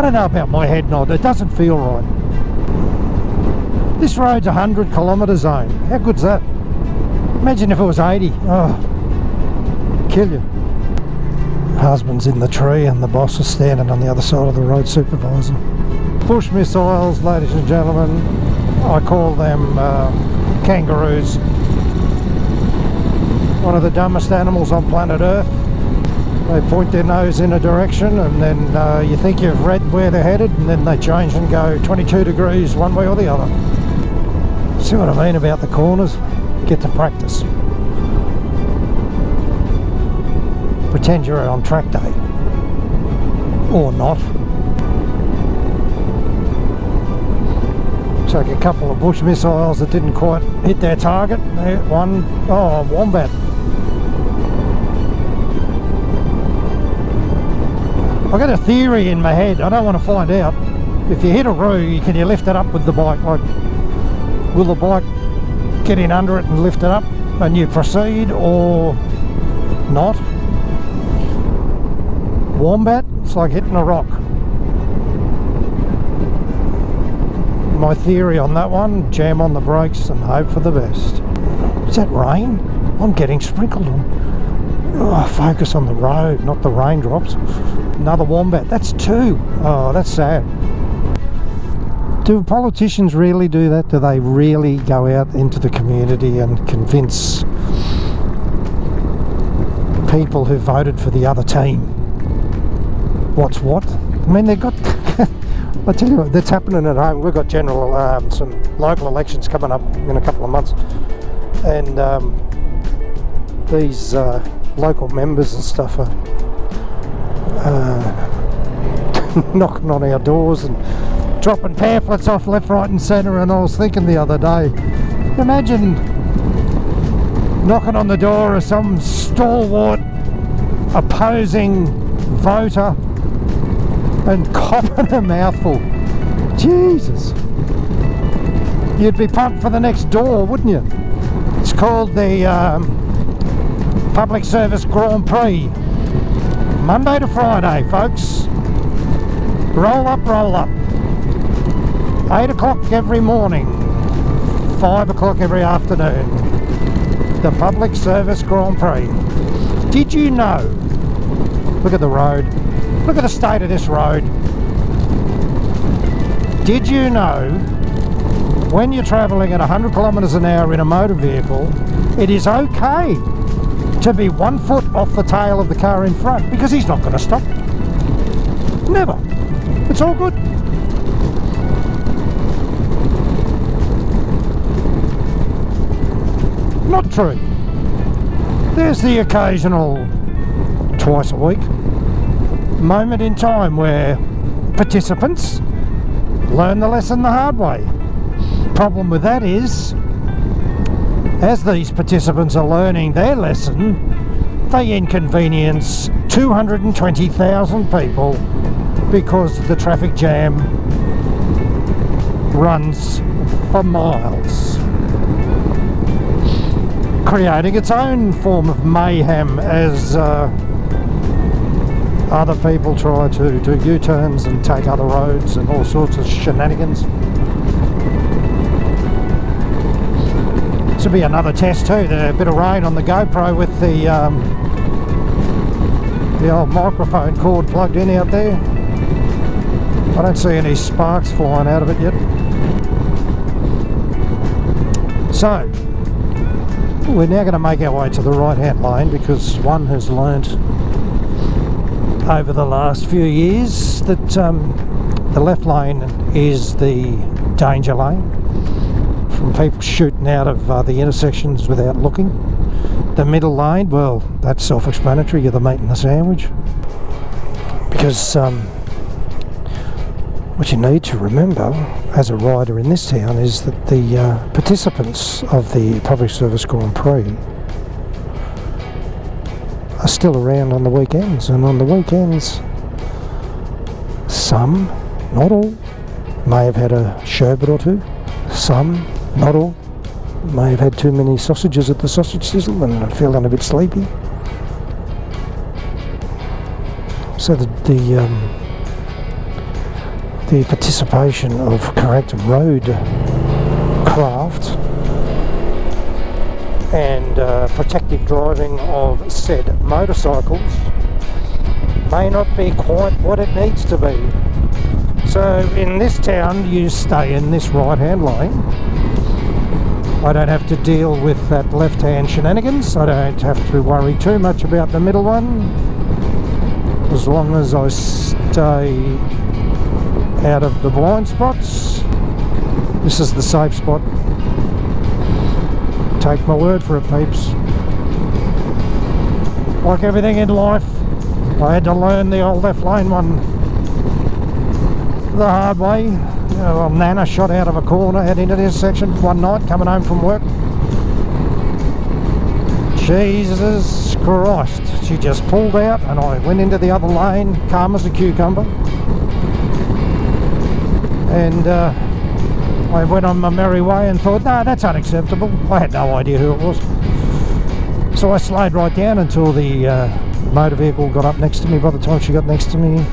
I don't know about my head nod, it doesn't feel right. This road's 100 kilometre zone. How good's that? Imagine if it was 80. Oh, kill you. Husband's in the tree and the boss is standing on the other side of the road supervisor. Bush missiles, ladies and gentlemen. I call them kangaroos. One of the dumbest animals on planet Earth. They point their nose in a direction and then you think you've read where they're headed, and then they change and go 22 degrees one way or the other. See what I mean about the corners? Get to practice. Pretend you're on track day. Or not. Take a couple of bush missiles that didn't quite hit their target. One, oh, wombat. I've got a theory in my head, I don't want to find out. If you hit a roo, can you lift it up with the bike? Like, will the bike get in under it and lift it up and you proceed, or not? Wombat, it's like hitting a rock. My theory on that one, jam on the brakes and hope for the best. Is that rain? I'm getting sprinkled on. Oh, focus on the road, not the raindrops. Another wombat, that's two. Oh, that's sad. Do politicians really do that? Do they really go out into the community and convince people who voted for the other team what's what? I mean, they've got I tell you what, that's happening at home. We've got some local elections coming up in a couple of months, and these local members and stuff are knocking on our doors and dropping pamphlets off left, right and centre. And I was thinking the other day, imagine knocking on the door of some stalwart opposing voter and copping a mouthful. Jesus, you'd be pumped for the next door, wouldn't you? It's called the Public Service Grand Prix. Monday to Friday, folks. Roll up, roll up. 8 o'clock every morning, 5 o'clock every afternoon. The Public Service Grand Prix. Did you know? Look at the road. Look at the state of this road. Did you know when you're travelling at 100 kilometres an hour in a motor vehicle, it is okay to be 1 foot off the tail of the car in front, because he's not going to stop. Never. It's all good. Not true. There's the occasional twice a week moment in time where participants learn the lesson the hard way. Problem with that is, as these participants are learning their lesson, they inconvenience 220,000 people because the traffic jam runs for miles, creating its own form of mayhem as other people try to do U-turns and take other roads and all sorts of shenanigans. This will be another test too, a bit of rain on the GoPro with the old microphone cord plugged in out there. I don't see any sparks flying out of it yet. So, we're now going to make our way to the right hand lane, because one has learnt over the last few years that the left lane is the danger lane, from people shooting out of the intersections without looking. The middle lane, well, that's self-explanatory, you're the meat in the sandwich. Because what you need to remember as a rider in this town is that the participants of the Public Service Grand Prix are still around on the weekends, and on the weekends some, not all, may have had a sherbet or two. Some, not all, may have had too many sausages at the sausage sizzle and are feeling a bit sleepy. So the the participation of correct road craft and protective driving of said motorcycles may not be quite what it needs to be. So in this town you stay in this right hand lane. I don't have to deal with that left hand shenanigans. I don't have to worry too much about the middle one, as long as I stay out of the blind spots. This is the safe spot. Take my word for it, peeps. Like everything in life, I had to learn the old left lane one the hard way. Nana shot out of a corner at into this section one night coming home from work. Jesus Christ, she just pulled out and I went into the other lane, calm as a cucumber, and I went on my merry way and thought, no, that's unacceptable. I had no idea who it was, so I slowed right down until the motor vehicle got up next to me. By the time she got next to me,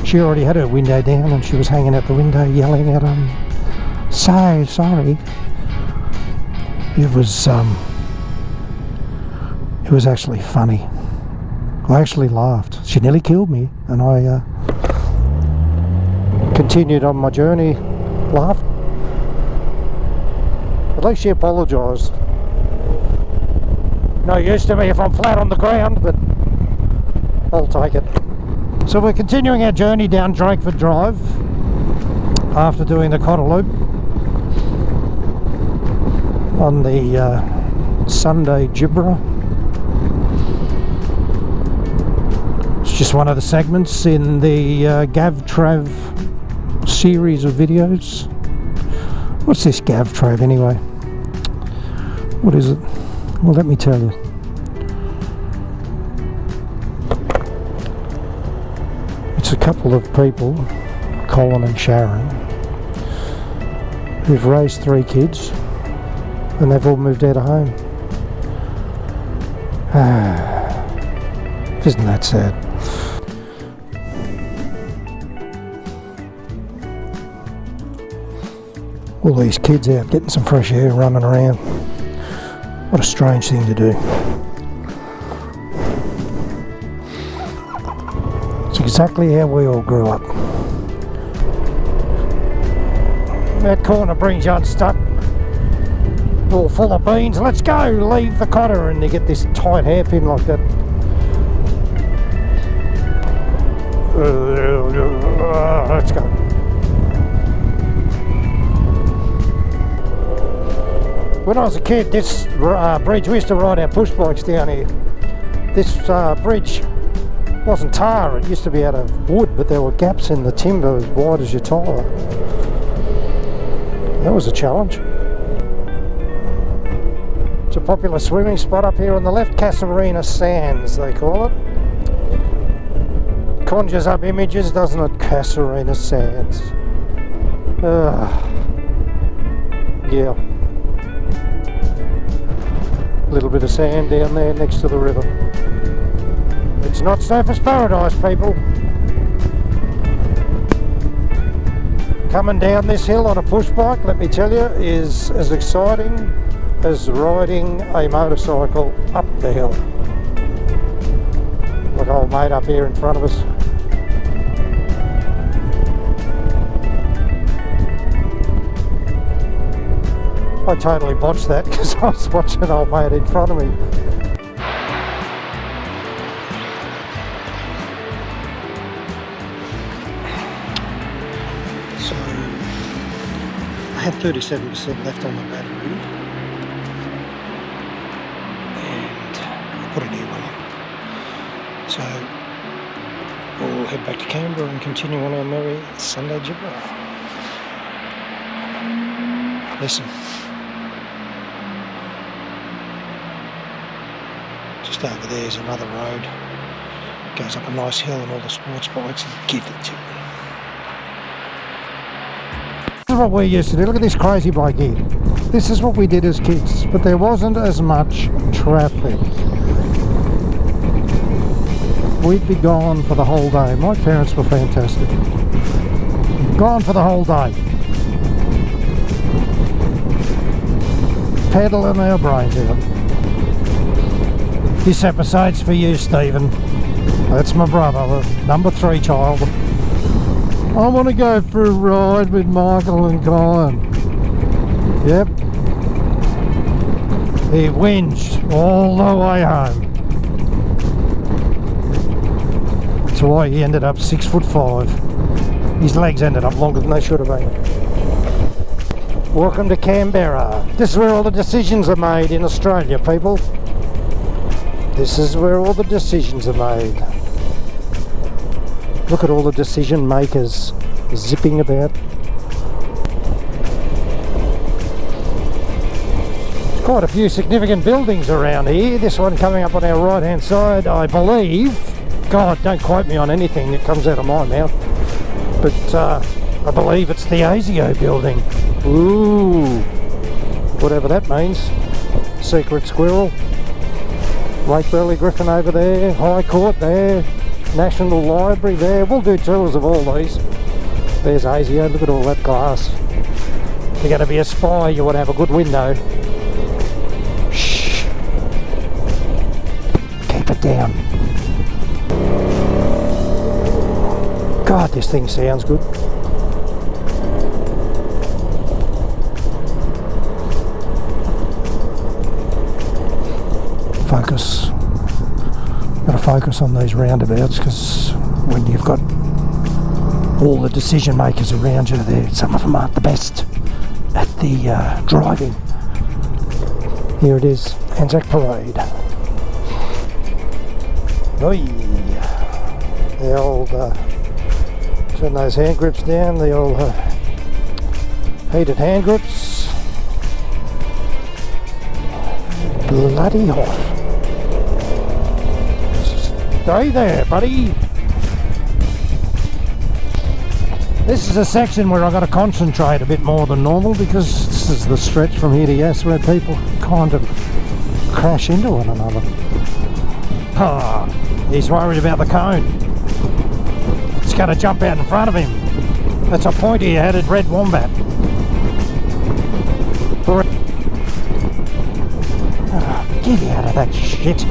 she already had her window down and she was hanging out the window yelling at so sorry. It was actually funny. I actually laughed. She nearly killed me, and I continued on my journey laughing. At least she apologised. No use to me if I'm flat on the ground, but I'll take it. So we're continuing our journey down Drakeford Drive after doing the Cotter Loop on the Sunday Gibberer. It's just one of the segments in the Gav-Trav series of videos. What's this Gav-Trav anyway? What is it? Well, let me tell you. It's a couple of people, Colin and Sharon, who've raised 3 kids and they've all moved out of home. Isn't that sad? All these kids out getting some fresh air, running around. What a strange thing to do. It's exactly how we all grew up. That corner brings you unstuck, all full of beans. Let's go, leave the cotter, and you get this tight hairpin like that. Let's go. When I was a kid, this bridge, we used to ride our push bikes down here. This bridge wasn't tar, it used to be out of wood, but there were gaps in the timber as wide as your tyre. That was a challenge. It's a popular swimming spot up here on the left, Casuarina Sands they call it. Conjures up images, doesn't it? Casuarina Sands. Yeah. A little bit of sand down there next to the river. It's not surface paradise, people. Coming down this hill on a push bike, let me tell you, is as exciting as riding a motorcycle up the hill. Look, old mate up here in front of us. I totally botched that because I was watching old mate in front of me. So I have 37% left on the battery, and I put a new one in. So we'll head back to Canberra and continue on our merry Sunday gibber. Listen. Just over there's another road, goes up a nice hill and all the sports bikes and give it to me. This is what we used to do. Look at this crazy bike here. This is what we did as kids, but there wasn't as much traffic. We'd be gone for the whole day. My parents were fantastic. Gone for the whole day. Peddling our brains out. This episode's for you, Stephen. That's my brother, the number 3 child. I want to go for a ride with Michael and Colin. Yep. He whinged all the way home. That's why he ended up 6'5". His legs ended up longer than they should have been. Welcome to Canberra. This is where all the decisions are made in Australia, people. This is where all the decisions are made. Look at all the decision makers zipping about. There's quite a few significant buildings around here. This one coming up on our right hand side, I believe. God, don't quote me on anything that comes out of my mouth. But I believe it's the ASIO building. Ooh, whatever that means. Secret Squirrel. Lake Burley Griffin over there. High Court there. National Library there. We'll do tours of all these. There's ASIO. Look at all that glass. If you're going to be a spy, you want to have a good window. Shh. Keep it down. God, this thing sounds good. Focus. Got to focus on these roundabouts, because when you've got all the decision makers around you there, some of them aren't the best at the driving. Here it is, Anzac Parade. Oi! The old turn those hand grips down, the old heated hand grips. Bloody hot. Stay there, buddy. This is a section where I've got to concentrate a bit more than normal, because this is the stretch from here to Yass where people kind of crash into one another. Ah, he's worried about the cone. It's going to jump out in front of him. That's a pointy-headed red wombat. Get out of that shit.